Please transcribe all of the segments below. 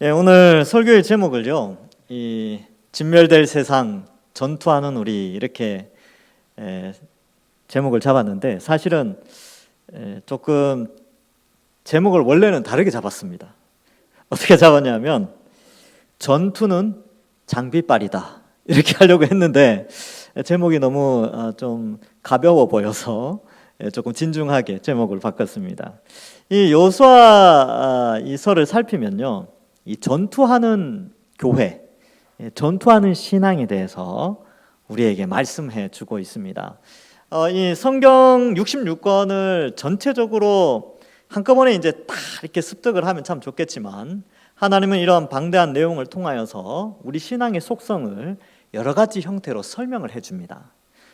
오늘 설교의 제목을요, 이 진멸될 세상 전투하는 우리 이렇게 제목을 잡았는데 사실은 조금 제목을 원래는 다르게 잡았습니다. 어떻게 잡았냐면 전투는 장비빨이다 이렇게 하려고 했는데 제목이 너무 좀 가벼워 보여서 조금 진중하게 제목을 바꿨습니다. 이 여호수아 이 설을 살피면요, 이 전투하는 교회, 전투하는 신앙에 대해서 우리에게 말씀해 주고 있습니다. 이 성경 66권을 전체적으로 한꺼번에 이제 다 이렇게 습득을 하면 참 좋겠지만 하나님은 이런 방대한 내용을 통하여서 우리 신앙의 속성을 여러 가지 형태로 설명을 해 줍니다.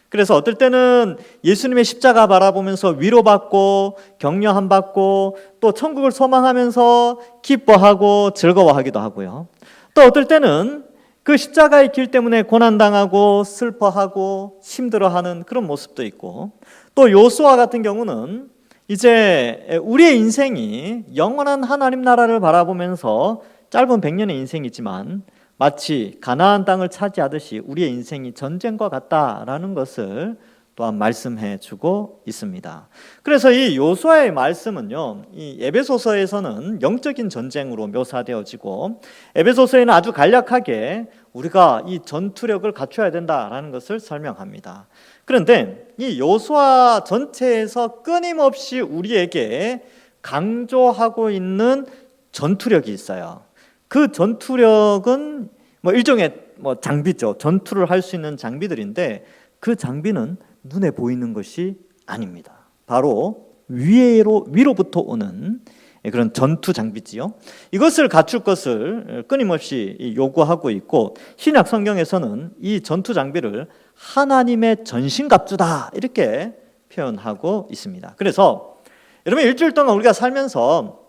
그래서 어떨 때는 예수님의 십자가 바라보면서 위로받고 격려함 받고 또 천국을 소망하면서 기뻐하고 즐거워하기도 하고요. 또 어떨 때는 그 십자가의 길 때문에 고난당하고 슬퍼하고 힘들어하는 그런 모습도 있고, 또 여호수아 같은 경우는 이제 우리의 인생이 영원한 하나님 나라를 바라보면서 짧은 100년의 인생이지만 마치 가나안 땅을 차지하듯이 우리의 인생이 전쟁과 같다라는 것을 또한 말씀해 주고 있습니다. 그래서 이 여호수아의 말씀은요, 이 에베소서에서는 영적인 전쟁으로 묘사되어지고 에베소서에는 아주 간략하게 우리가 이 전투력을 갖춰야 된다라는 것을 설명합니다. 그런데 이 여호수아 전체에서 끊임없이 우리에게 강조하고 있는 전투력이 있어요. 그 전투력은 일종의 장비죠. 전투를 할 수 있는 장비들인데 그 장비는 눈에 보이는 것이 아닙니다. 바로 위로부터 오는 그런 전투 장비지요. 이것을 갖출 것을 끊임없이 요구하고 있고, 신약 성경에서는 이 전투 장비를 하나님의 전신갑주다 이렇게 표현하고 있습니다. 그래서 여러분, 일주일 동안 우리가 살면서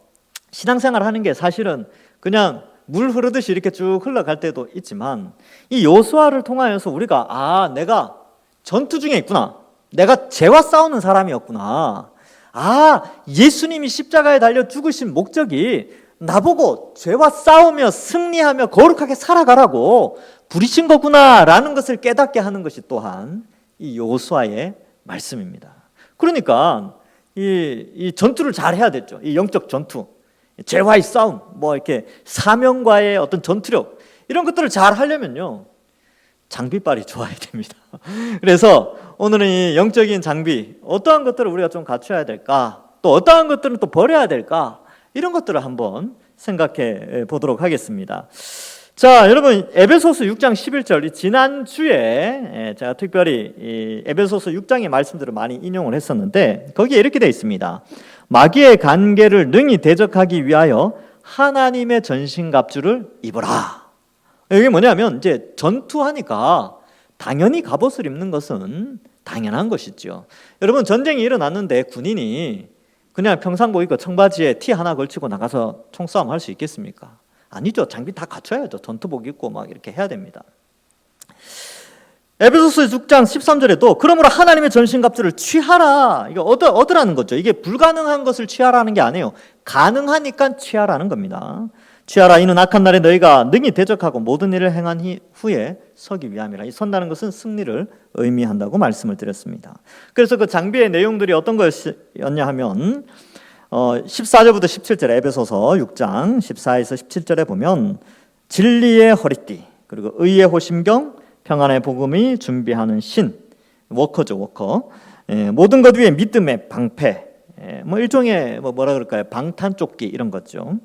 신앙생활 하는 게 사실은 그냥 물 흐르듯이 이렇게 쭉 흘러갈 때도 있지만 이 여호수아를 통하여서 우리가 내가 전투 중에 있구나, 내가 죄와 싸우는 사람이었구나, 예수님이 십자가에 달려 죽으신 목적이 나보고 죄와 싸우며 승리하며 거룩하게 살아가라고 부리신 거구나 라는 것을 깨닫게 하는 것이 또한 이 여호수아의 말씀입니다. 그러니까 이 전투를 잘 해야 됐죠. 이 영적 전투, 죄와의 싸움, 이렇게 사명과의 어떤 전투력, 이런 것들을 잘 하려면요, 장비빨이 좋아야 됩니다. 그래서 오늘은 이 영적인 장비, 어떠한 것들을 우리가 좀 갖춰야 될까, 또 어떠한 것들은 또 버려야 될까, 이런 것들을 한번 생각해 보도록 하겠습니다. 자, 여러분, 에베소서 6장 11절, 지난주에 제가 특별히 이 에베소서 6장의 말씀들을 많이 인용을 했었는데 거기에 이렇게 되어 있습니다. 마귀의 간계를 능히 대적하기 위하여 하나님의 전신갑주를 입으라. 이게 뭐냐면 이제 전투하니까 당연히 갑옷을 입는 것은 당연한 것이죠. 여러분, 전쟁이 일어났는데 군인이 그냥 평상복 입고 청바지에 티 하나 걸치고 나가서 총싸움 할 수 있겠습니까? 아니죠. 장비 다 갖춰야죠. 전투복 입고 막 이렇게 해야 됩니다. 에베소서 6장 13절에도 그러므로 하나님의 전신갑주를 취하라, 이게 얻으라는 거죠. 이게 불가능한 것을 취하라는 게 아니에요. 가능하니까 취하라는 겁니다. 취하라, 이는 악한 날에 너희가 능히 대적하고 모든 일을 행한 후에 서기 위함이라. 이 선다는 것은 승리를 의미한다고 말씀을 드렸습니다. 그래서 그 장비의 내용들이 어떤 것이었냐 하면 14절부터 17절, 에베소서 6장 14에서 17절에 보면 진리의 허리띠, 그리고 의의 호심경, 평안의 복음이 준비하는 신, 워커죠, 워커. 모든 것 위에 믿음의 방패, 일종의 뭐라 그럴까요, 방탄조끼 이런 거죠.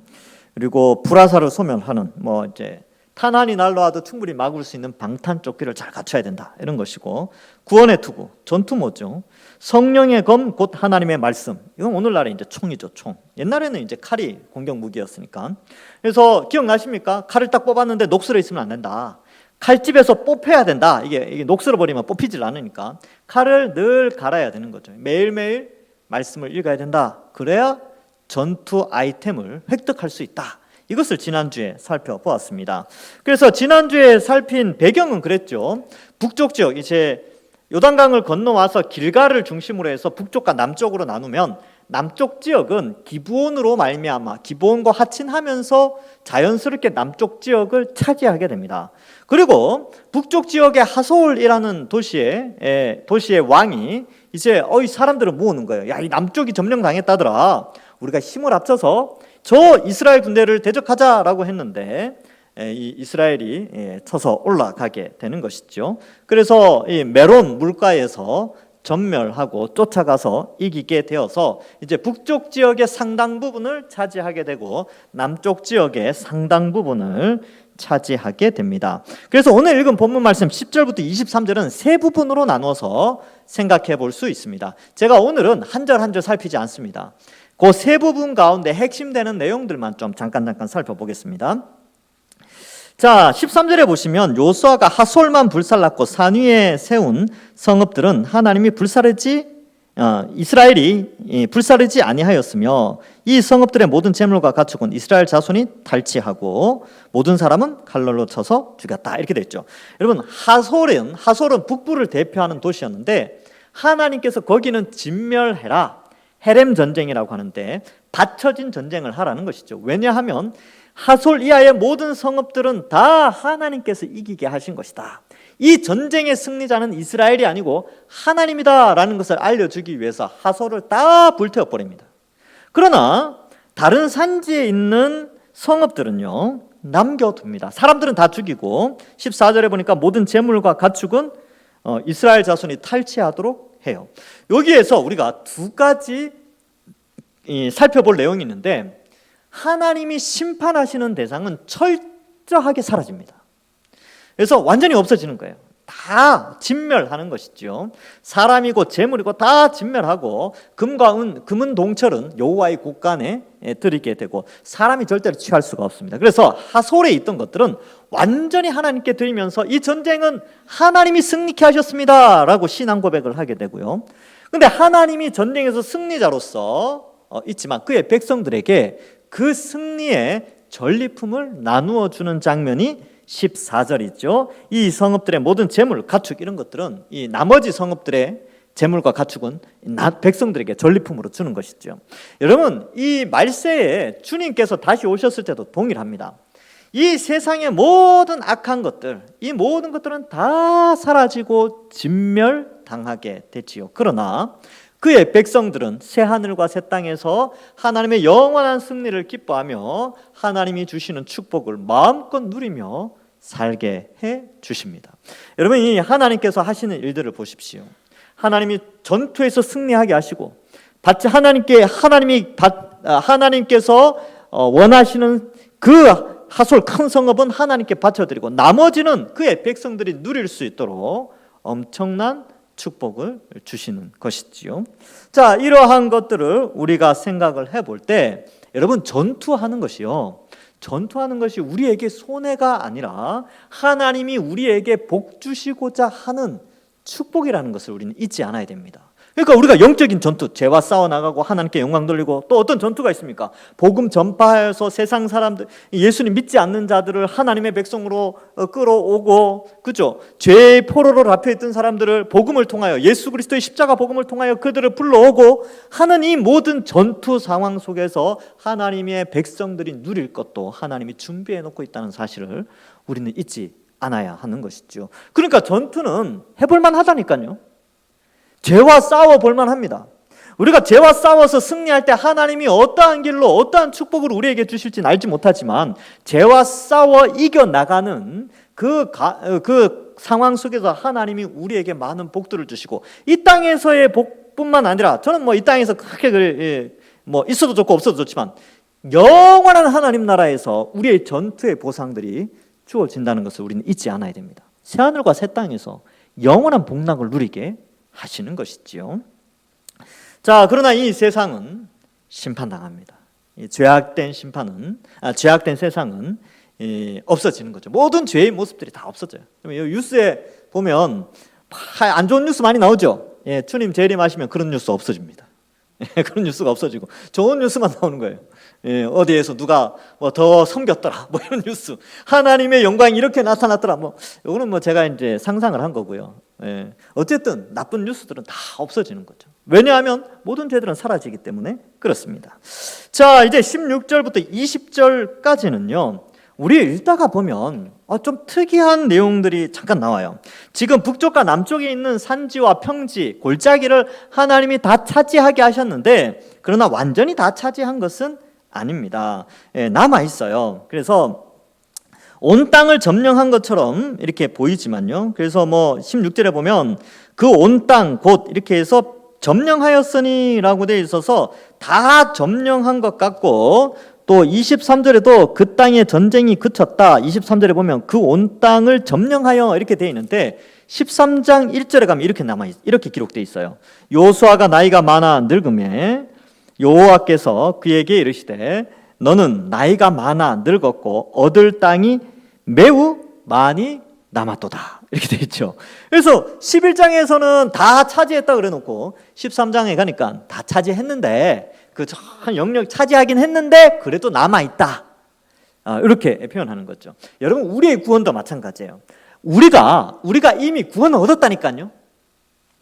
그리고 불화살을 소멸하는 이제 탄환이 날라와도 충분히 막을 수 있는 방탄조끼를 잘 갖춰야 된다 이런 것이고, 구원의 투구, 전투모죠. 성령의 검 곧 하나님의 말씀. 이건 오늘날의 이제 총이죠, 총. 옛날에는 이제 칼이 공격 무기였으니까. 그래서 기억나십니까? 칼을 딱 뽑았는데 녹슬어 있으면 안 된다. 칼집에서 뽑혀야 된다. 이게 녹슬어 버리면 뽑히질 않으니까 칼을 늘 갈아야 되는 거죠. 매일매일 말씀을 읽어야 된다. 그래야 전투 아이템을 획득할 수 있다. 이것을 지난주에 살펴보았습니다. 그래서 지난주에 살핀 배경은 그랬죠. 북쪽 지역, 이제 요단강을 건너와서 길갈을 중심으로 해서 북쪽과 남쪽으로 나누면 남쪽 지역은 기브온으로 말미암아 기브온과 하친하면서 자연스럽게 남쪽 지역을 차지하게 됩니다. 그리고 북쪽 지역의 하솔이라는 도시의 왕이 이제 이 사람들을 모으는 거예요. 야, 이 남쪽이 점령당했다더라. 우리가 힘을 합쳐서 저 이스라엘 군대를 대적하자라고 했는데 이 이스라엘이 쳐서 올라가게 되는 것이죠. 그래서 이 메론 물가에서 전멸하고 쫓아가서 이기게 되어서 이제 북쪽 지역의 상당 부분을 차지하게 되고 남쪽 지역의 상당 부분을 차지하게 됩니다. 그래서 오늘 읽은 본문 말씀 10절부터 23절은 세 부분으로 나눠서 생각해 볼 수 있습니다. 제가 오늘은 한 절 한 절 살피지 않습니다. 그 세 부분 가운데 핵심되는 내용들만 좀 잠깐 살펴보겠습니다. 자, 13절에 보시면 요수아가 하솔만 불살랐고 산 위에 세운 성읍들은 하나님이 이스라엘이 불사르지 아니하였으며 이 성읍들의 모든 재물과 가축은 이스라엘 자손이 탈취하고 모든 사람은 칼날로 쳐서 죽였다. 이렇게 돼 있죠. 여러분, 하솔은 북부를 대표하는 도시였는데 하나님께서 거기는 진멸해라, 헤렘 전쟁이라고 하는데 받쳐진 전쟁을 하라는 것이죠. 왜냐하면 하솔 이하의 모든 성읍들은 다 하나님께서 이기게 하신 것이다. 이 전쟁의 승리자는 이스라엘이 아니고 하나님이다라는 것을 알려주기 위해서 하솔을 다 불태워버립니다. 그러나 다른 산지에 있는 성읍들은요 남겨둡니다. 사람들은 다 죽이고 14절에 보니까 모든 재물과 가축은 이스라엘 자손이 탈취하도록 해요. 여기에서 우리가 두 가지 살펴볼 내용이 있는데, 하나님이 심판하시는 대상은 철저하게 사라집니다. 그래서 완전히 없어지는 거예요. 다 진멸하는 것이죠. 사람이고 재물이고 다 진멸하고 금은 동철은 여호와의 곳간에 드리게 되고 사람이 절대로 취할 수가 없습니다. 그래서 하솔에 있던 것들은 완전히 하나님께 드리면서 이 전쟁은 하나님이 승리케 하셨습니다 라고 신앙 고백을 하게 되고요. 그런데 하나님이 전쟁에서 승리자로서 있지만 그의 백성들에게 그 승리의 전리품을 나누어 주는 장면이 14절이죠. 이 성읍들의 모든 재물, 가축 이런 것들은 이 나머지 성읍들의 재물과 가축은 백성들에게 전리품으로 주는 것이죠. 여러분, 이 말세에 주님께서 다시 오셨을 때도 동일합니다. 이 세상의 모든 악한 것들, 이 모든 것들은 다 사라지고 진멸당하게 되지요. 그러나 그의 백성들은 새 하늘과 새 땅에서 하나님의 영원한 승리를 기뻐하며 하나님이 주시는 축복을 마음껏 누리며 살게 해 주십니다. 여러분, 이 하나님께서 하시는 일들을 보십시오. 하나님이 전투에서 승리하게 하시고 하나님께서 원하시는 그 하솔 큰 성읍은 하나님께 바쳐드리고 나머지는 그의 백성들이 누릴 수 있도록 엄청난 축복을 주시는 것이지요. 자, 이러한 것들을 우리가 생각을 해볼 때 여러분, 전투하는 것이 우리에게 손해가 아니라 하나님이 우리에게 복 주시고자 하는 축복이라는 것을 우리는 잊지 않아야 됩니다. 그러니까 우리가 영적인 전투, 죄와 싸워나가고 하나님께 영광 돌리고, 또 어떤 전투가 있습니까? 복음 전파하여서 세상 사람들, 예수님 믿지 않는 자들을 하나님의 백성으로 끌어오고, 그죠? 죄의 포로로 잡혀있던 사람들을 복음을 통하여, 예수 그리스도의 십자가 복음을 통하여 그들을 불러오고 하는 이 모든 전투 상황 속에서 하나님의 백성들이 누릴 것도 하나님이 준비해 놓고 있다는 사실을 우리는 잊지 않아야 하는 것이죠. 그러니까 전투는 해볼만 하다니까요. 죄와 싸워 볼만 합니다. 우리가 죄와 싸워서 승리할 때 하나님이 어떠한 길로 어떠한 축복을 우리에게 주실지는 알지 못하지만 죄와 싸워 이겨나가는 그 상황 속에서 하나님이 우리에게 많은 복들을 주시고, 이 땅에서의 복뿐만 아니라, 저는 이 땅에서 크게 있어도 좋고 없어도 좋지만 영원한 하나님 나라에서 우리의 전투의 보상들이 주어진다는 것을 우리는 잊지 않아야 됩니다. 새하늘과 새 땅에서 영원한 복락을 누리게 하시는 것이지요. 자, 그러나 이 세상은 심판당합니다. 이 죄악된 세상은 없어지는 거죠. 모든 죄의 모습들이 다 없어져요. 뉴스에 보면 안 좋은 뉴스 많이 나오죠. 주님 재림하시면 그런 뉴스 없어집니다. 그런 뉴스가 없어지고 좋은 뉴스만 나오는 거예요. 어디에서 누가 더 섬겼더라, 이런 뉴스. 하나님의 영광이 이렇게 나타났더라. 이거는 제가 이제 상상을 한 거고요. 어쨌든 나쁜 뉴스들은 다 없어지는 거죠. 왜냐하면 모든 죄들은 사라지기 때문에 그렇습니다. 자, 이제 16절부터 20절까지는요, 우리 읽다가 보면 좀 특이한 내용들이 잠깐 나와요. 지금 북쪽과 남쪽에 있는 산지와 평지, 골짜기를 하나님이 다 차지하게 하셨는데, 그러나 완전히 다 차지한 것은 아닙니다. 남아 있어요. 그래서 온 땅을 점령한 것처럼 이렇게 보이지만요. 그래서 16절에 보면 그 온 땅 곧 이렇게 해서 점령하였으니라고 되어 있어서 다 점령한 것 같고, 또 23절에도 그 땅의 전쟁이 그쳤다. 23절에 보면 그 온 땅을 점령하여 이렇게 되어 있는데 13장 1절에 가면 이렇게 기록되어 있어요. 요수아가 나이가 많아 늙음에 여호와께서 그에게 이르시되 너는 나이가 많아 늙었고 얻을 땅이 매우 많이 남았도다. 이렇게 되어 있죠. 그래서 11장에서는 다 차지했다 그래놓고 13장에 가니까 다 차지했는데 그 전 영역 차지하긴 했는데 그래도 남아있다. 이렇게 표현하는 거죠. 여러분, 우리의 구원도 마찬가지예요. 우리가 이미 구원을 얻었다니까요.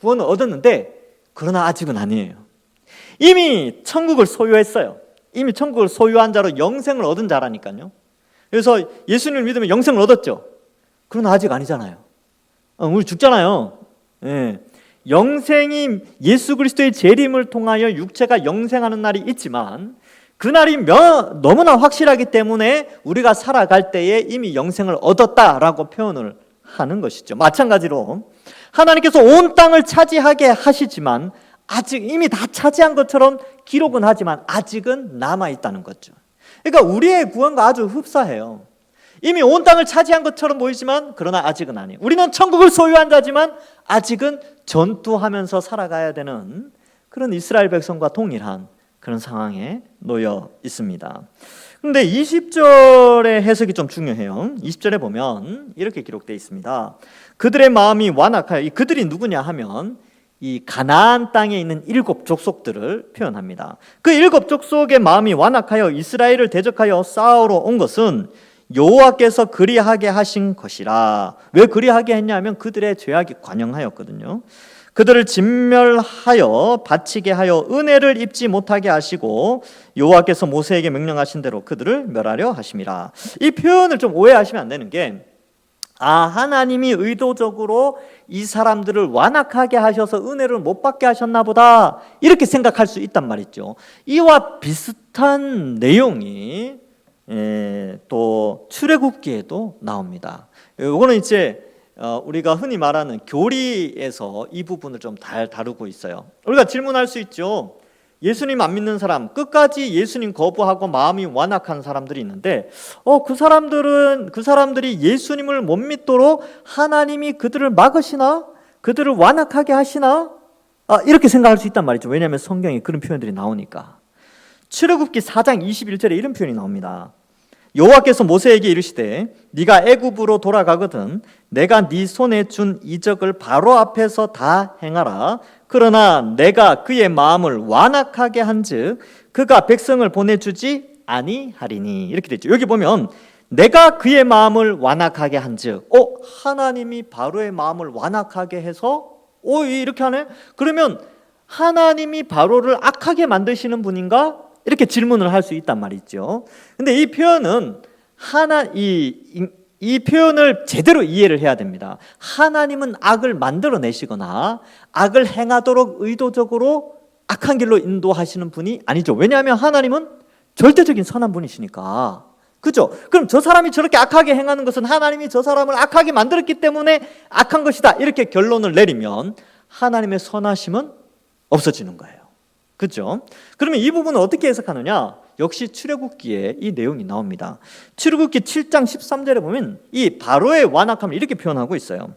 구원을 얻었는데 그러나 아직은 아니에요. 이미 천국을 소유했어요. 이미 천국을 소유한 자로 영생을 얻은 자라니까요. 그래서 예수님을 믿으면 영생을 얻었죠. 그러나 아직 아니잖아요. 우리 죽잖아요. 예. 영생이 예수 그리스도의 재림을 통하여 육체가 영생하는 날이 있지만 그 날이 너무나 확실하기 때문에 우리가 살아갈 때에 이미 영생을 얻었다라고 표현을 하는 것이죠. 마찬가지로 하나님께서 온 땅을 차지하게 하시지만 아직 이미 다 차지한 것처럼 기록은 하지만 아직은 남아있다는 거죠. 그러니까 우리의 구원과 아주 흡사해요. 이미 온 땅을 차지한 것처럼 보이지만 그러나 아직은 아니에요. 우리는 천국을 소유한 자지만 아직은 전투하면서 살아가야 되는 그런 이스라엘 백성과 동일한 그런 상황에 놓여 있습니다. 그런데 20절의 해석이 좀 중요해요. 20절에 보면 이렇게 기록되어 있습니다. 그들의 마음이 완악하여, 이 그들이 누구냐 하면 이 가나안 땅에 있는 7 족속들을 표현합니다. 그 7 족속의 마음이 완악하여 이스라엘을 대적하여 싸우러 온 것은 여호와께서 그리하게 하신 것이라. 왜 그리하게 했냐면 그들의 죄악이 관영하였거든요. 그들을 진멸하여 바치게 하여 은혜를 입지 못하게 하시고 여호와께서 모세에게 명령하신 대로 그들을 멸하려 하심이라. 이 표현을 좀 오해하시면 안 되는 게, 하나님이 의도적으로 이 사람들을 완악하게 하셔서 은혜를 못 받게 하셨나 보다, 이렇게 생각할 수 있단 말이죠. 이와 비슷한 내용이 또 출애굽기에도 나옵니다. 이거는 이제 우리가 흔히 말하는 교리에서 이 부분을 좀 다루고 있어요. 우리가 질문할 수 있죠. 예수님 안 믿는 사람, 끝까지 예수님 거부하고 마음이 완악한 사람들이 있는데 그 사람들이 예수님을 못 믿도록 하나님이 그들을 막으시나? 그들을 완악하게 하시나? 이렇게 생각할 수 있단 말이죠. 왜냐하면 성경에 그런 표현들이 나오니까. 출애굽기 4장 21절에 이런 표현이 나옵니다. 여호와께서 모세에게 이르시되 네가 애굽으로 돌아가거든 내가 네 손에 준 이적을 바로 앞에서 다 행하라. 그러나 내가 그의 마음을 완악하게 한즉 그가 백성을 보내주지 아니하리니. 이렇게 되죠. 여기 보면 내가 그의 마음을 완악하게 한즉, 하나님이 바로의 마음을 완악하게 해서 이렇게 하네? 그러면 하나님이 바로를 악하게 만드시는 분인가? 이렇게 질문을 할 수 있단 말이죠. 근데 이 표현은 이 표현을 제대로 이해를 해야 됩니다. 하나님은 악을 만들어내시거나 악을 행하도록 의도적으로 악한 길로 인도하시는 분이 아니죠. 왜냐하면 하나님은 절대적인 선한 분이시니까. 그죠? 그럼 저 사람이 저렇게 악하게 행하는 것은 하나님이 저 사람을 악하게 만들었기 때문에 악한 것이다, 이렇게 결론을 내리면 하나님의 선하심은 없어지는 거예요. 그렇죠? 그러면 이 부분을 어떻게 해석하느냐? 역시 출애굽기에 이 내용이 나옵니다. 출애굽기 7장 13절에 보면 이 바로의 완악함을 이렇게 표현하고 있어요.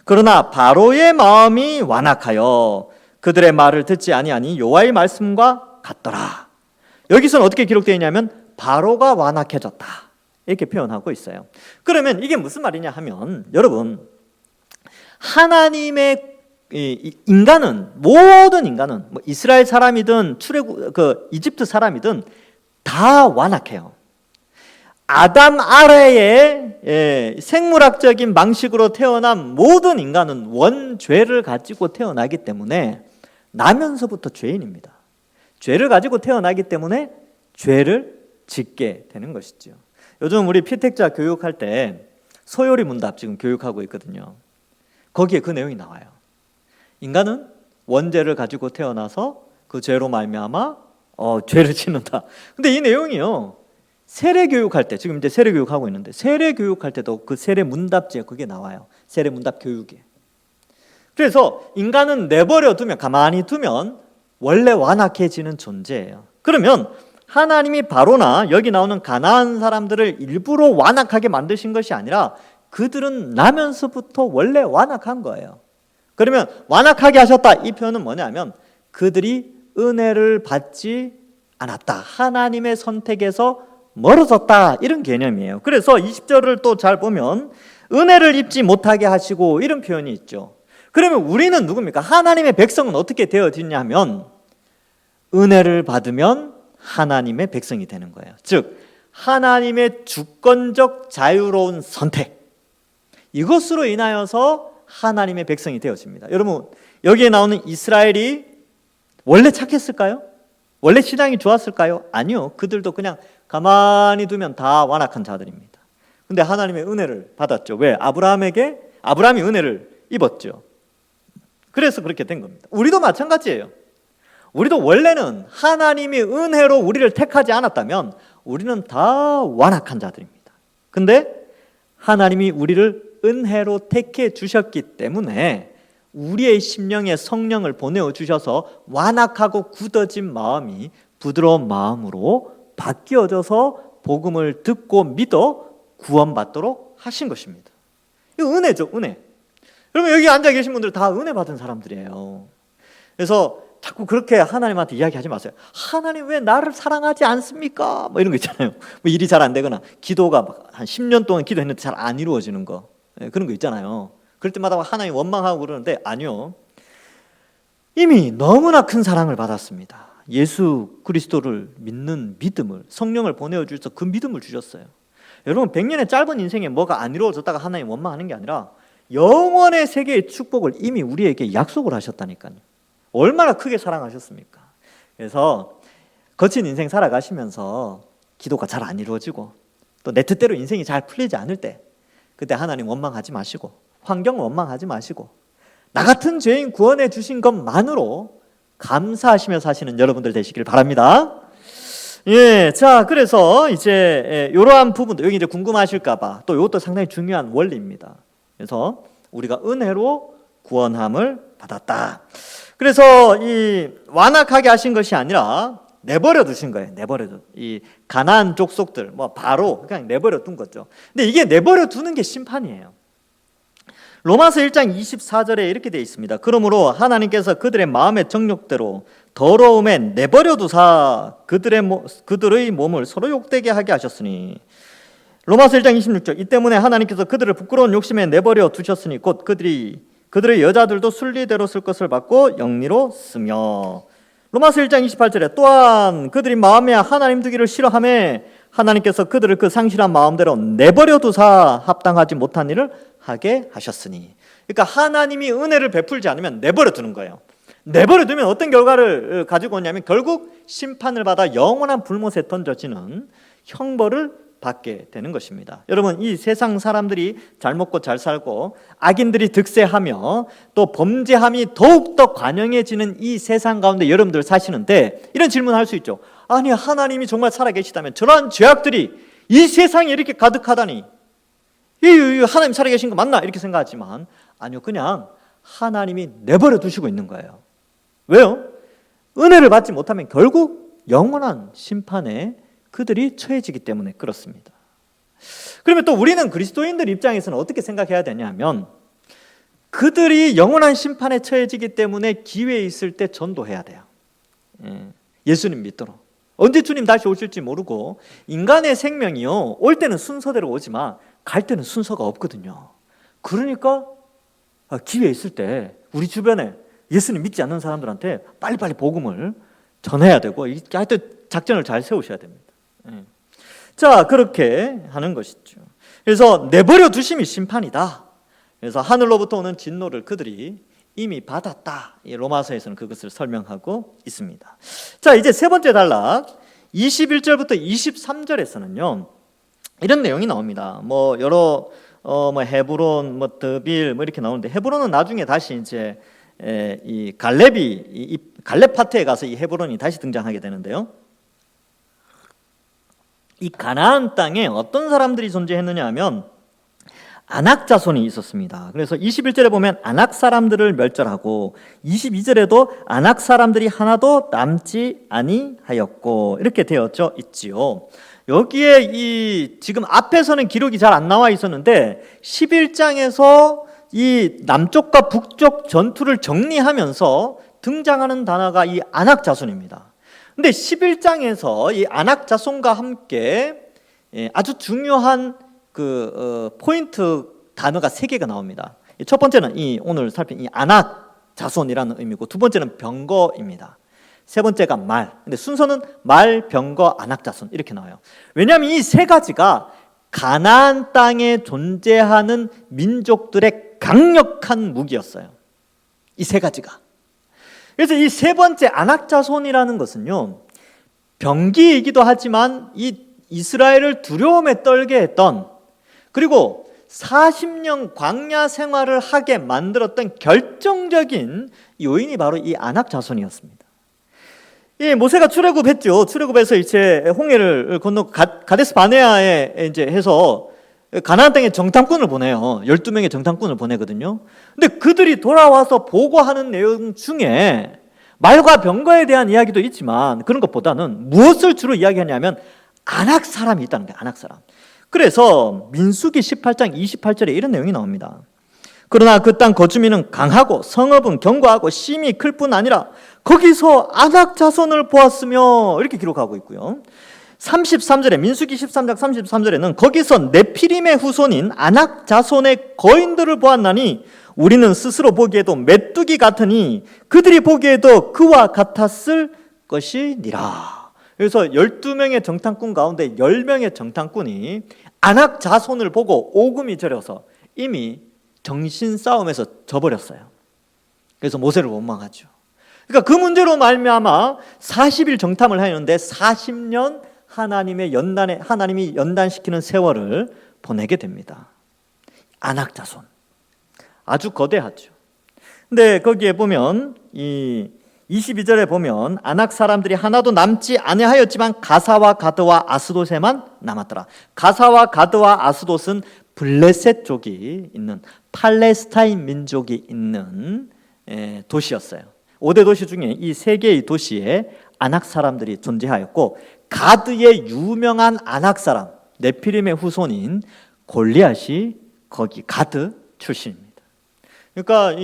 그러나 바로의 마음이 완악하여 그들의 말을 듣지 아니하니 여호와의 말씀과 같더라. 여기서는 어떻게 기록되어 있냐면 바로가 완악해졌다, 이렇게 표현하고 있어요. 그러면 이게 무슨 말이냐 하면, 여러분, 하나님의 모든 인간은 이스라엘 사람이든 이집트 사람이든 다 완악해요. 아담 아래의 생물학적인 방식으로 태어난 모든 인간은 원죄를 가지고 태어나기 때문에 나면서부터 죄인입니다. 죄를 가지고 태어나기 때문에 죄를 짓게 되는 것이죠. 요즘 우리 피택자 교육할 때 소요리 문답 지금 교육하고 있거든요. 거기에 그 내용이 나와요. 인간은 원죄를 가지고 태어나서 그 죄로 말미암아 죄를 짓는다. 근데 이 내용이요, 세례 교육할 때, 지금 이제 세례 교육하고 있는데 세례 교육할 때도 그 세례 문답지에 그게 나와요. 세례 문답 교육에. 그래서 인간은 내버려 두면, 가만히 두면 원래 완악해지는 존재예요. 그러면 하나님이 바로나 여기 나오는 가나안 사람들을 일부러 완악하게 만드신 것이 아니라 그들은 나면서부터 원래 완악한 거예요. 그러면 완악하게 하셨다, 이 표현은 뭐냐면 그들이 은혜를 받지 않았다, 하나님의 선택에서 멀어졌다, 이런 개념이에요. 그래서 20절을 또 잘 보면 은혜를 입지 못하게 하시고 이런 표현이 있죠. 그러면 우리는 누굽니까? 하나님의 백성은 어떻게 되어지냐면 은혜를 받으면 하나님의 백성이 되는 거예요. 즉 하나님의 주권적 자유로운 선택, 이것으로 인하여서 하나님의 백성이 되어집니다. 여러분, 여기에 나오는 이스라엘이 원래 착했을까요? 원래 신앙이 좋았을까요? 아니요. 그들도 그냥 가만히 두면 다 완악한 자들입니다. 근데 하나님의 은혜를 받았죠. 왜? 아브라함이 은혜를 입었죠. 그래서 그렇게 된 겁니다. 우리도 마찬가지예요. 우리도 원래는 하나님이 은혜로 우리를 택하지 않았다면 우리는 다 완악한 자들입니다. 근데 하나님이 우리를 은혜로 택해 주셨기 때문에 우리의 심령에 성령을 보내어 주셔서 완악하고 굳어진 마음이 부드러운 마음으로 바뀌어져서 복음을 듣고 믿어 구원받도록 하신 것입니다. 이거 은혜죠, 은혜. 여러분, 여기 앉아 계신 분들 다 은혜 받은 사람들이에요. 그래서 자꾸 그렇게 하나님한테 이야기하지 마세요. 하나님 왜 나를 사랑하지 않습니까? 뭐 이런 거 있잖아요. 뭐 일이 잘 안 되거나 기도가 막 한 10년 동안 기도했는데 잘 안 이루어지는 거, 그런 거 있잖아요. 그럴 때마다 하나님 원망하고 그러는데 아니요. 이미 너무나 큰 사랑을 받았습니다. 예수 그리스도를 믿는 믿음을, 성령을 보내어 주셔서 그 믿음을 주셨어요. 여러분, 100년의 짧은 인생에 뭐가 안 이루어졌다가 하나님 원망하는 게 아니라 영원의 세계의 축복을 이미 우리에게 약속을 하셨다니까요. 얼마나 크게 사랑하셨습니까? 그래서 거친 인생 살아가시면서 기도가 잘 안 이루어지고 또 내 뜻대로 인생이 잘 풀리지 않을 때, 그때 하나님 원망하지 마시고 환경 원망하지 마시고 나 같은 죄인 구원해 주신 것만으로 감사하시며 사시는 여러분들 되시길 바랍니다. 예, 자, 그래서 이제 이러한 부분도 여기 이제 궁금하실까봐 또 이것도 상당히 중요한 원리입니다. 그래서 우리가 은혜로 구원함을 받았다. 그래서 이 완악하게 하신 것이 아니라 내버려 두신 거예요. 이 가나안 족속들, 뭐 바로 그냥 내버려 둔 거죠. 근데 이게 내버려 두는 게 심판이에요. 로마서 1장 24절에 이렇게 되어 있습니다. 그러므로 하나님께서 그들의 마음의 정욕대로 더러움에 내버려 두사 그들의 몸을 서로 욕되게 하게 하셨으니. 로마서 1장 26절, 이 때문에 하나님께서 그들을 부끄러운 욕심에 내버려 두셨으니 곧 그들의 여자들도 순리대로 쓸 것을 받고 영리로 쓰며. 로마서 1장 28절에 또한 그들이 마음에 하나님 두기를 싫어하며 하나님께서 그들을 그 상실한 마음대로 내버려 두사 합당하지 못한 일을 하게 하셨으니. 그러니까 하나님이 은혜를 베풀지 않으면 내버려 두는 거예요. 내버려 두면 어떤 결과를 가지고 오냐면 결국 심판을 받아 영원한 불못에 던져지는 형벌을 받게 되는 것입니다. 여러분, 이 세상 사람들이 잘 먹고 잘 살고 악인들이 득세하며 또 범죄함이 더욱더 관영해지는 이 세상 가운데 여러분들 사시는데 이런 질문을 할 수 있죠. 아니, 하나님이 정말 살아계시다면 저러한 죄악들이 이 세상에 이렇게 가득하다니 하나님 살아계신 거 맞나? 이렇게 생각하지만 아니요, 그냥 하나님이 내버려 두시고 있는 거예요. 왜요? 은혜를 받지 못하면 결국 영원한 심판에 그들이 처해지기 때문에 그렇습니다. 그러면 또 우리는 그리스도인들 입장에서는 어떻게 생각해야 되냐면 그들이 영원한 심판에 처해지기 때문에 기회 있을 때 전도해야 돼요. 예수님 믿도록. 언제 주님 다시 오실지 모르고 인간의 생명이요, 올 때는 순서대로 오지만 갈 때는 순서가 없거든요. 그러니까 기회 있을 때 우리 주변에 예수님 믿지 않는 사람들한테 빨리빨리 복음을 전해야 되고 하여튼 작전을 잘 세우셔야 됩니다. 자, 그렇게 하는 것이죠. 그래서 내버려 두심이 심판이다. 그래서 하늘로부터 오는 진노를 그들이 이미 받았다. 이 로마서에서는 그것을 설명하고 있습니다. 자, 이제 세 번째 단락 21절부터 23절에서는요. 이런 내용이 나옵니다. 뭐 여러 헤브론, 뭐 드빌 뭐 이렇게 나오는데 헤브론은 나중에 다시 이제 이 갈렙 파트에 가서 이 헤브론이 다시 등장하게 되는데요. 이 가나안 땅에 어떤 사람들이 존재했느냐 하면 아낙 자손이 있었습니다. 그래서 21절에 보면 아낙 사람들을 멸절하고 22절에도 아낙 사람들이 하나도 남지 아니하였고 이렇게 되어져 있지요. 여기에 이 지금 앞에서는 기록이 잘 안 나와 있었는데 11장에서 이 남쪽과 북쪽 전투를 정리하면서 등장하는 단어가 이 아낙 자손입니다. 근데 11장에서 이 아낙 자손과 함께 아주 중요한 포인트 단어가 3개가 나옵니다. 첫 번째는 오늘 살핀 이 아낙 자손이라는 의미고, 두 번째는 병거입니다. 세 번째가 말. 근데 순서는 말, 병거, 아낙 자손 이렇게 나와요. 왜냐하면 이 세 가지가 가나안 땅에 존재하는 민족들의 강력한 무기였어요. 이 세 가지가. 그래서 이 세 번째 아낙 자손이라는 것은요, 병기이기도 하지만 이 이스라엘을 두려움에 떨게 했던, 그리고 40년 광야 생활을 하게 만들었던 결정적인 요인이 바로 이 아낙 자손이었습니다. 이 모세가 출애굽했죠. 출애굽해서 이제 홍해를 건너 가데스 바네아에 이제 해서 가나안 땅에 정탐꾼을 보내요. 12명의 정탐꾼을 보내거든요. 근데 그들이 돌아와서 보고하는 내용 중에 말과 병거에 대한 이야기도 있지만 그런 것보다는 무엇을 주로 이야기하냐면 아낙 사람이 있다는 거예요. 아낙 사람. 그래서 민수기 18장 28절에 이런 내용이 나옵니다. 그러나 그 땅 거주민은 강하고 성읍은 견고하고 심이 클 뿐 아니라 거기서 아낙 자손을 보았으며 이렇게 기록하고 있고요. 33절에 민수기 13장 33절에는 거기서 네피림의 후손인 아낙 자손의 거인들을 보았나니 우리는 스스로 보기에도 메뚜기 같으니 그들이 보기에도 그와 같았을 것이니라. 그래서 12명의 정탐꾼 가운데 10명의 정탐꾼이 아낙 자손을 보고 오금이 저려서 이미 정신 싸움에서 져버렸어요. 그래서 모세를 원망하죠. 그러니까 그 문제로 말미암아 40일 정탐을 하였는데 40년 하나님이 연단시키는 세월을 보내게 됩니다. 아낙 자손 아주 거대하죠. 근데 거기에 보면 이 22절에 보면 아낙 사람들이 하나도 남지 아니하였지만 가사와 가드와 아스돗에만 남았더라. 가사와 가드와 아스돗은 블레셋 쪽이 있는 팔레스타인 민족이 있는 도시였어요. 5대 도시 중에 이 3개의 도시에 아낙 사람들이 존재하였고, 가드의 유명한 아낙 사람 네피림의 후손인 골리앗이 거기 가드 출신입니다. 그러니까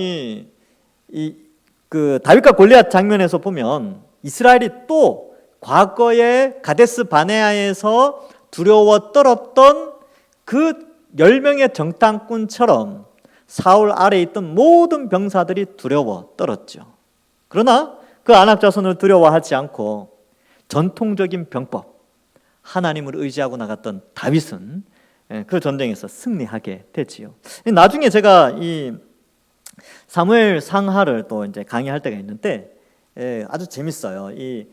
그 다윗과 골리앗 장면에서 보면 이스라엘이 또 과거에 가데스 바네아에서 두려워 떨었던 그 10명의 정탐꾼처럼 사울 아래에 있던 모든 병사들이 두려워 떨었죠. 그러나 그 아낙 자손을 두려워하지 않고 전통적인 병법, 하나님을 의지하고 나갔던 다윗은 그 전쟁에서 승리하게 되지요. 나중에 제가 이 사무엘 상하를 또 이제 강의할 때가 있는데 아주 재밌어요. 이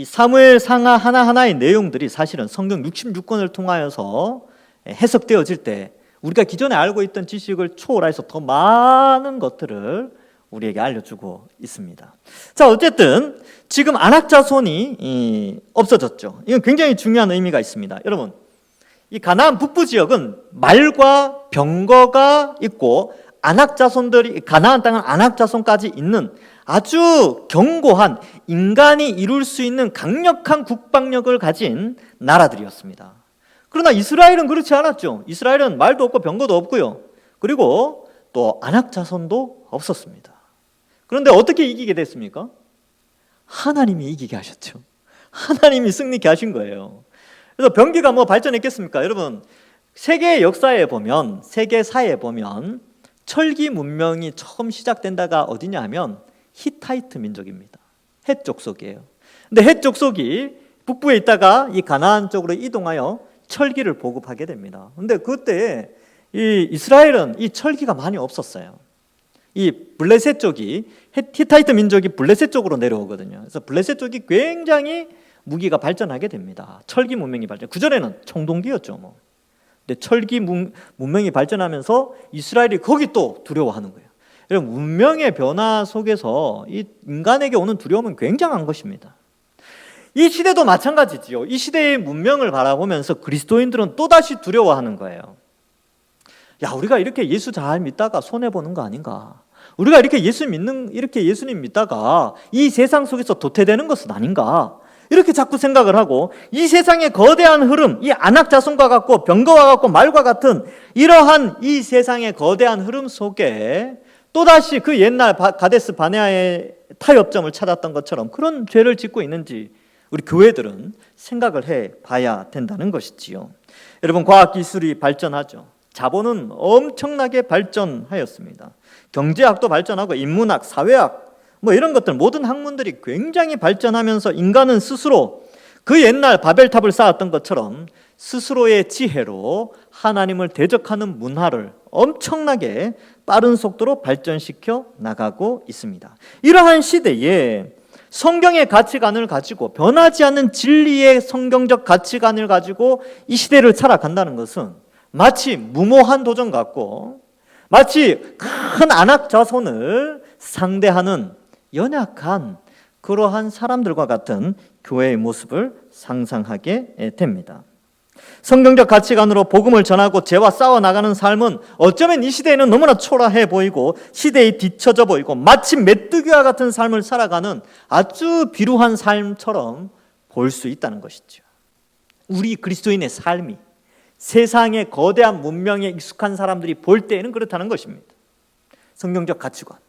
사무엘 상하 하나하나의 내용들이 사실은 성경 66권을 통하여서 해석되어질 때 우리가 기존에 알고 있던 지식을 초월해서 더 많은 것들을 우리에게 알려주고 있습니다. 자, 어쨌든 지금 아낙 자손이 없어졌죠. 이건 굉장히 중요한 의미가 있습니다. 여러분, 이 가나안 북부 지역은 말과 병거가 있고 아낙 자손들이, 가나안 땅은 아낙 자손까지 있는 아주 견고한, 인간이 이룰 수 있는 강력한 국방력을 가진 나라들이었습니다. 그러나 이스라엘은 그렇지 않았죠. 이스라엘은 말도 없고 병거도 없고요. 그리고 또 아낙 자손도 없었습니다. 그런데 어떻게 이기게 됐습니까? 하나님이 이기게 하셨죠. 하나님이 승리케 하신 거예요. 그래서 병기가 뭐 발전했겠습니까? 여러분, 세계의 역사에 보면, 세계사에 보면 철기 문명이 처음 시작된다가 어디냐 하면 히타이트 민족입니다. 헷 족속이에요. 근데 헷 족속이 북부에 있다가 이 가나안 쪽으로 이동하여 철기를 보급하게 됩니다. 근데 그때 이 이스라엘은 이 철기가 많이 없었어요. 이 블레셋 쪽이 히타이트 민족이 블레셋 쪽으로 내려오거든요. 그래서 블레셋 쪽이 굉장히 무기가 발전하게 됩니다. 철기 문명이 발전. 그전에는 청동기였죠. 뭐. 근데 철기 문명이 발전하면서 이스라엘이 거기 또 두려워하는 거예요. 여러분, 문명의 변화 속에서 이 인간에게 오는 두려움은 굉장한 것입니다. 이 시대도 마찬가지지요. 이 시대의 문명을 바라보면서 그리스도인들은 또다시 두려워하는 거예요. 야, 우리가 이렇게 예수 잘 믿다가 손해보는 거 아닌가? 우리가 이렇게 예수님 믿다가 이 세상 속에서 도태되는 것은 아닌가? 이렇게 자꾸 생각을 하고, 이 세상의 거대한 흐름, 이 안악자손과 같고 병거와 같고 말과 같은 이러한 이 세상의 거대한 흐름 속에 또다시 그 옛날 가데스 바네아의 타협점을 찾았던 것처럼 그런 죄를 짓고 있는지 우리 교회들은 생각을 해 봐야 된다는 것이지요. 여러분, 과학기술이 발전하죠. 자본은 엄청나게 발전하였습니다. 경제학도 발전하고 인문학, 사회학 뭐 이런 것들, 모든 학문들이 굉장히 발전하면서 인간은 스스로 그 옛날 바벨탑을 쌓았던 것처럼 스스로의 지혜로 하나님을 대적하는 문화를 엄청나게 빠른 속도로 발전시켜 나가고 있습니다. 이러한 시대에 성경의 가치관을 가지고, 변하지 않는 진리의 성경적 가치관을 가지고 이 시대를 살아간다는 것은 마치 무모한 도전 같고, 마치 큰 안악자손을 상대하는 연약한 그러한 사람들과 같은 교회의 모습을 상상하게 됩니다. 성경적 가치관으로 복음을 전하고 죄와 싸워나가는 삶은 어쩌면 이 시대에는 너무나 초라해 보이고 시대에 뒤처져 보이고 마치 메뚜기와 같은 삶을 살아가는 아주 비루한 삶처럼 보일 수 있다는 것이죠. 우리 그리스도인의 삶이 세상의 거대한 문명에 익숙한 사람들이 볼 때에는 그렇다는 것입니다. 성경적 가치관,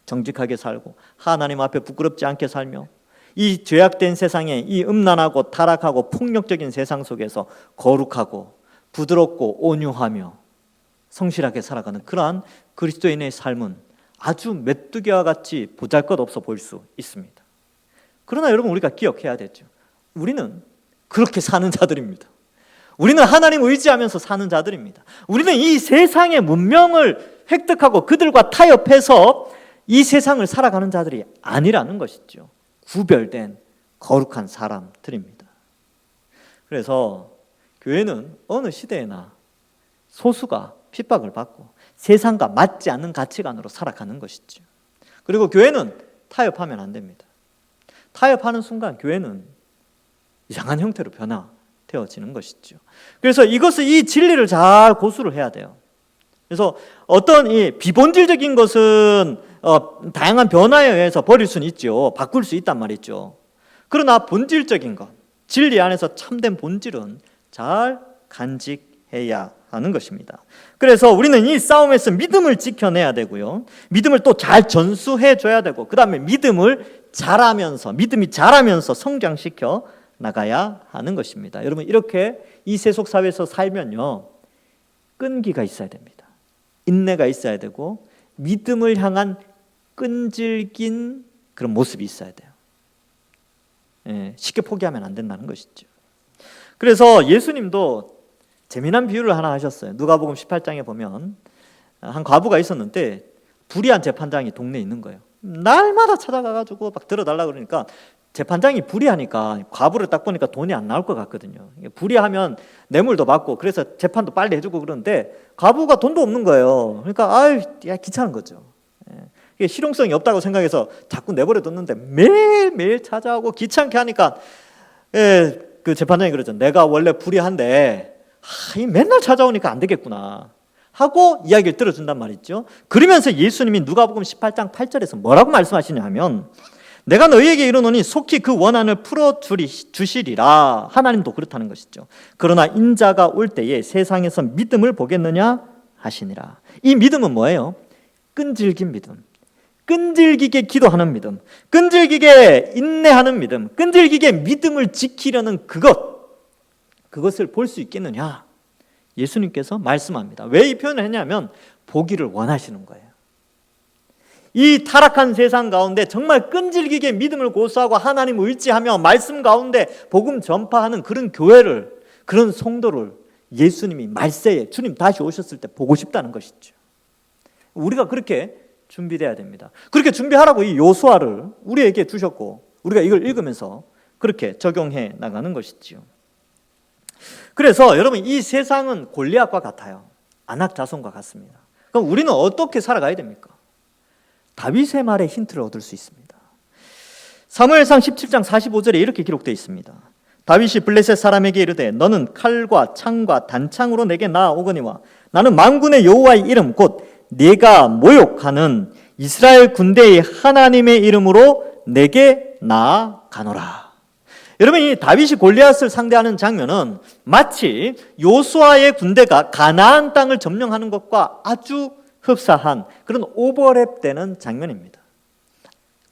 정직하게 살고 하나님 앞에 부끄럽지 않게 살며 이 죄악된 세상에, 이 음란하고 타락하고 폭력적인 세상 속에서 거룩하고 부드럽고 온유하며 성실하게 살아가는 그러한 그리스도인의 삶은 아주 메뚜기와 같이 보잘것없어 보일 수 있습니다. 그러나 여러분, 우리가 기억해야 되죠. 우리는 그렇게 사는 자들입니다. 우리는 하나님 의지하면서 사는 자들입니다. 우리는 이 세상의 문명을 획득하고 그들과 타협해서 이 세상을 살아가는 자들이 아니라는 것이죠. 구별된 거룩한 사람들입니다. 그래서 교회는 어느 시대에나 소수가 핍박을 받고 세상과 맞지 않는 가치관으로 살아가는 것이죠. 그리고 교회는 타협하면 안 됩니다. 타협하는 순간 교회는 이상한 형태로 변화되어지는 것이죠. 그래서 이 진리를 잘 고수를 해야 돼요. 그래서 어떤 이 비본질적인 것은 다양한 변화에 의해서 버릴 수는 있죠. 바꿀 수 있단 말이죠. 그러나 본질적인 것, 진리 안에서 참된 본질은 잘 간직해야 하는 것입니다. 그래서 우리는 이 싸움에서 믿음을 지켜내야 되고요. 믿음을 또 잘 전수해 줘야 되고, 그 다음에 믿음이 자라면서 성장시켜 나가야 하는 것입니다. 여러분, 이렇게 이 세속 사회에서 살면요, 끈기가 있어야 됩니다. 인내가 있어야 되고 믿음을 향한 끈질긴 그런 모습이 있어야 돼요. 쉽게 포기하면 안 된다는 것이죠. 그래서 예수님도 재미난 비유를 하나 하셨어요. 누가복음 18장에 보면 한 과부가 있었는데 불의한 재판장이 동네에 있는 거예요. 날마다 찾아가가지고 막 들어달라고 그러니까 재판장이 불의하니까 과부를 딱 보니까 돈이 안 나올 것 같거든요. 불의하면 뇌물도 받고 그래서 재판도 빨리 해주고 그러는데 과부가 돈도 없는 거예요. 그러니까 귀찮은 거죠. 이게 실용성이 없다고 생각해서 자꾸 내버려 뒀는데 매일매일 찾아오고 귀찮게 하니까 그 재판장이 그러죠. 내가 원래 불의한데 맨날 찾아오니까 안 되겠구나 하고 이야기를 들어준단 말이죠. 그러면서 예수님이 누가복음 18장 8절에서 뭐라고 말씀하시냐 하면 내가 너희에게 이르노니 속히 그 원한을 풀어주시리라. 하나님도 그렇다는 것이죠. 그러나 인자가 올 때에 세상에서 믿음을 보겠느냐 하시니라. 이 믿음은 뭐예요? 끈질긴 믿음, 끈질기게 기도하는 믿음, 끈질기게 인내하는 믿음, 끈질기게 믿음을 지키려는 그것을 볼 수 있겠느냐? 예수님께서 말씀합니다. 왜 이 표현을 했냐면 보기를 원하시는 거예요. 이 타락한 세상 가운데 정말 끈질기게 믿음을 고수하고 하나님 의지하며 말씀 가운데 복음 전파하는 그런 교회를, 그런 성도를 예수님이 말세에 주님 다시 오셨을 때 보고 싶다는 것이죠. 우리가 그렇게 준비돼야 됩니다. 그렇게 준비하라고 이 요수아를 우리에게 주셨고 우리가 이걸 읽으면서 그렇게 적용해 나가는 것이지요. 그래서 여러분 이 세상은 골리앗과 같아요. 아낙 자손과 같습니다. 그럼 우리는 어떻게 살아가야 됩니까? 다윗의 말에 힌트를 얻을 수 있습니다. 사무엘상 17장 45절에 이렇게 기록되어 있습니다. 다윗이 블레셋 사람에게 이르되 너는 칼과 창과 단창으로 내게 나아오거니와 나는 만군의 여호와의 이름 곧 네가 모욕하는 이스라엘 군대의 하나님의 이름으로 내게 나아가노라. 여러분 이 다윗이 골리앗을 상대하는 장면은 마치 요수아의 군대가 가나안 땅을 점령하는 것과 아주 흡사한 그런 오버랩되는 장면입니다.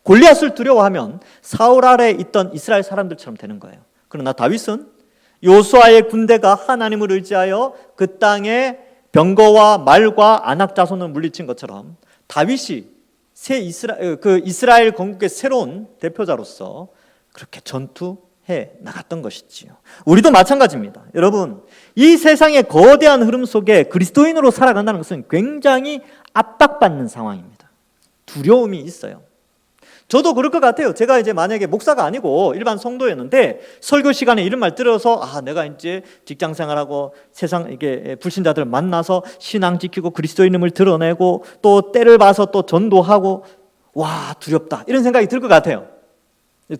골리앗을 두려워하면 사울 아래에 있던 이스라엘 사람들처럼 되는 거예요. 그러나 다윗은 요수아의 군대가 하나님을 의지하여 그 땅에 병거와 말과 아낙 자손을 물리친 것처럼 다윗이 이스라엘 건국의 새로운 대표자로서 그렇게 전투해 나갔던 것이지요. 우리도 마찬가지입니다. 여러분, 이 세상의 거대한 흐름 속에 그리스도인으로 살아간다는 것은 굉장히 압박받는 상황입니다. 두려움이 있어요. 저도 그럴 것 같아요. 제가 이제 만약에 목사가 아니고 일반 성도였는데 설교 시간에 이런 말 들어서 내가 이제 직장 생활하고 세상 이게 불신자들 만나서 신앙 지키고 그리스도인임을 드러내고 또 때를 봐서 또 전도하고 와 두렵다 이런 생각이 들 것 같아요.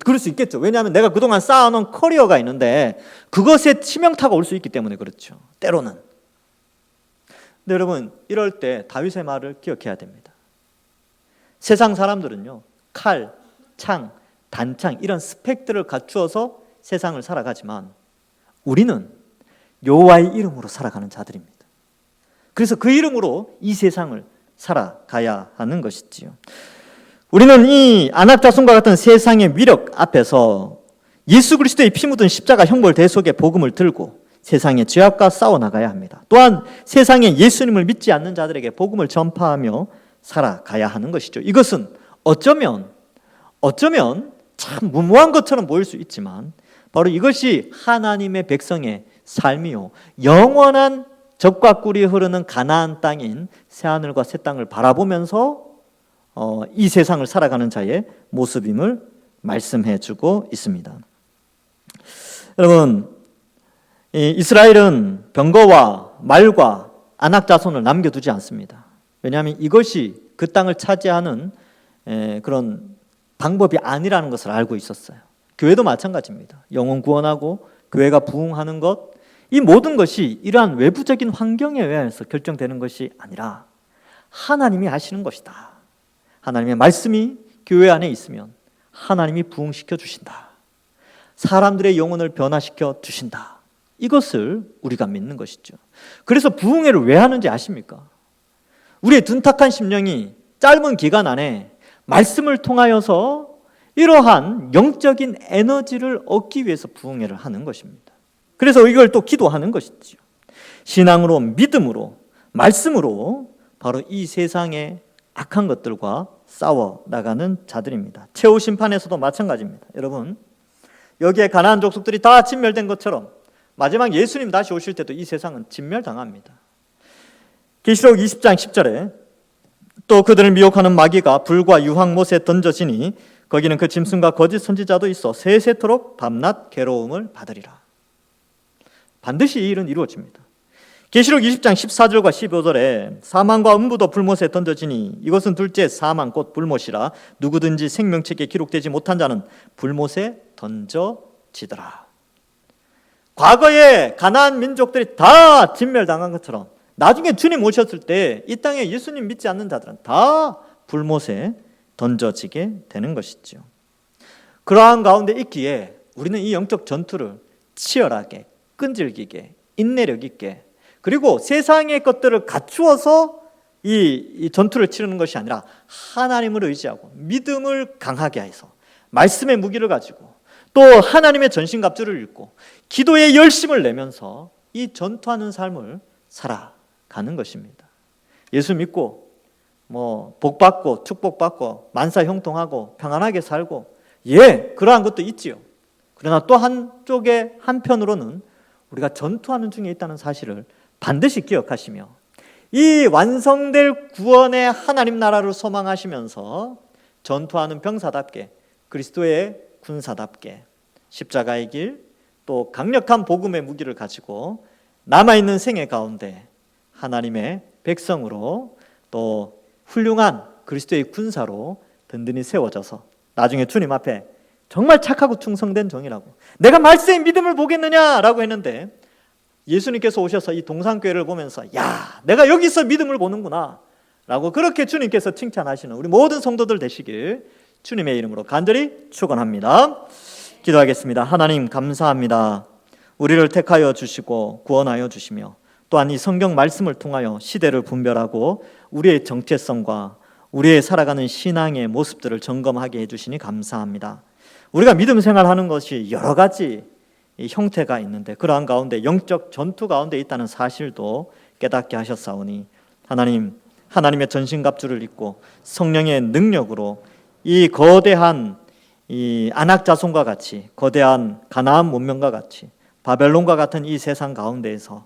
그럴 수 있겠죠. 왜냐하면 내가 그동안 쌓아놓은 커리어가 있는데 그것에 치명타가 올 수 있기 때문에 그렇죠. 때로는. 근데 여러분 이럴 때 다윗의 말을 기억해야 됩니다. 세상 사람들은요. 칼, 창, 단창 이런 스펙들을 갖추어서 세상을 살아가지만 우리는 여호와의 이름으로 살아가는 자들입니다. 그래서 그 이름으로 이 세상을 살아가야 하는 것이지요. 우리는 이 아낙 자손과 같은 세상의 위력 앞에서 예수 그리스도의 피 묻은 십자가 형벌 대속의 복음을 들고 세상의 죄악과 싸워나가야 합니다. 또한 세상에 예수님을 믿지 않는 자들에게 복음을 전파하며 살아가야 하는 것이죠. 이것은 어쩌면 참 무모한 것처럼 보일 수 있지만 바로 이것이 하나님의 백성의 삶이요 영원한 젖과 꿀이 흐르는 가나안 땅인 새하늘과 새 땅을 바라보면서 이 세상을 살아가는 자의 모습임을 말씀해 주고 있습니다. 여러분 이스라엘은 병거와 말과 아낙 자손을 남겨두지 않습니다. 왜냐하면 이것이 그 땅을 차지하는 그런 방법이 아니라는 것을 알고 있었어요. 교회도 마찬가지입니다. 영혼 구원하고 교회가 부흥하는 것, 이 모든 것이 이러한 외부적인 환경에 의해서 결정되는 것이 아니라 하나님이 하시는 것이다. 하나님의 말씀이 교회 안에 있으면 하나님이 부흥시켜 주신다. 사람들의 영혼을 변화시켜 주신다. 이것을 우리가 믿는 것이죠. 그래서 부흥회를 왜 하는지 아십니까? 우리의 둔탁한 심령이 짧은 기간 안에 말씀을 통하여서 이러한 영적인 에너지를 얻기 위해서 부흥회를 하는 것입니다. 그래서 이걸 또 기도하는 것이죠. 신앙으로, 믿음으로, 말씀으로 바로 이 세상의 악한 것들과 싸워 나가는 자들입니다. 최후 심판에서도 마찬가지입니다. 여러분, 여기에 가나안 족속들이 다 진멸된 것처럼 마지막 예수님 다시 오실 때도 이 세상은 진멸당합니다. 계시록 20장 10절에 또 그들을 미혹하는 마귀가 불과 유황못에 던져지니 거기는 그 짐승과 거짓 선지자도 있어 세세토록 밤낮 괴로움을 받으리라. 반드시 이 일은 이루어집니다. 계시록 20장 14절과 15절에 사망과 음부도 불못에 던져지니 이것은 둘째 사망 곧 불못이라 누구든지 생명책에 기록되지 못한 자는 불못에 던져지더라. 과거에 가나안 민족들이 다 진멸당한 것처럼 나중에 주님 오셨을 때 이 땅에 예수님 믿지 않는 자들은 다 불못에 던져지게 되는 것이죠. 그러한 가운데 있기에 우리는 이 영적 전투를 치열하게, 끈질기게, 인내력 있게 그리고 세상의 것들을 갖추어서 이 전투를 치르는 것이 아니라 하나님을 의지하고 믿음을 강하게 해서 말씀의 무기를 가지고 또 하나님의 전신갑주를 입고 기도의 열심을 내면서 이 전투하는 삶을 살아가는 것입니다. 예수 믿고 복받고 축복받고 만사 형통하고 평안하게 살고 그러한 것도 있지요. 그러나 또 한편으로는 우리가 전투하는 중에 있다는 사실을 반드시 기억하시며 이 완성될 구원의 하나님 나라를 소망하시면서 전투하는 병사답게, 그리스도의 군사답게 십자가의 길, 또 강력한 복음의 무기를 가지고 남아있는 생애 가운데 하나님의 백성으로, 또 훌륭한 그리스도의 군사로 든든히 세워져서 나중에 주님 앞에 정말 착하고 충성된 종이라고, 내가 말세의 믿음을 보겠느냐라고 했는데 예수님께서 오셔서 이 동산교회를 보면서 야, 내가 여기서 믿음을 보는구나 라고 그렇게 주님께서 칭찬하시는 우리 모든 성도들 되시길 주님의 이름으로 간절히 축원합니다. 기도하겠습니다. 하나님 감사합니다. 우리를 택하여 주시고 구원하여 주시며 또한 이 성경 말씀을 통하여 시대를 분별하고 우리의 정체성과 우리의 살아가는 신앙의 모습들을 점검하게 해주시니 감사합니다. 우리가 믿음 생활하는 것이 여러 가지 이 형태가 있는데 그러한 가운데 영적 전투 가운데 있다는 사실도 깨닫게 하셨사오니 하나님, 하나님의 전신갑주를 입고 성령의 능력으로 이 거대한 이 안악자손과 같이, 거대한 가나안 문명과 같이, 바벨론과 같은 이 세상 가운데에서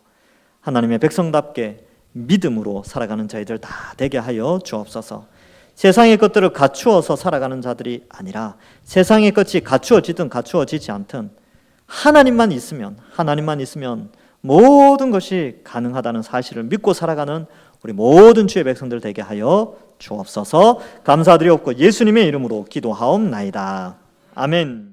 하나님의 백성답게 믿음으로 살아가는 저희들 다 되게 하여 주옵소서. 세상의 것들을 갖추어서 살아가는 자들이 아니라 세상의 것이 갖추어지든 갖추어지지 않든 하나님만 있으면 모든 것이 가능하다는 사실을 믿고 살아가는 우리 모든 주의 백성들 되게 하여 주옵소서. 감사드리옵고 예수님의 이름으로 기도하옵나이다. 아멘.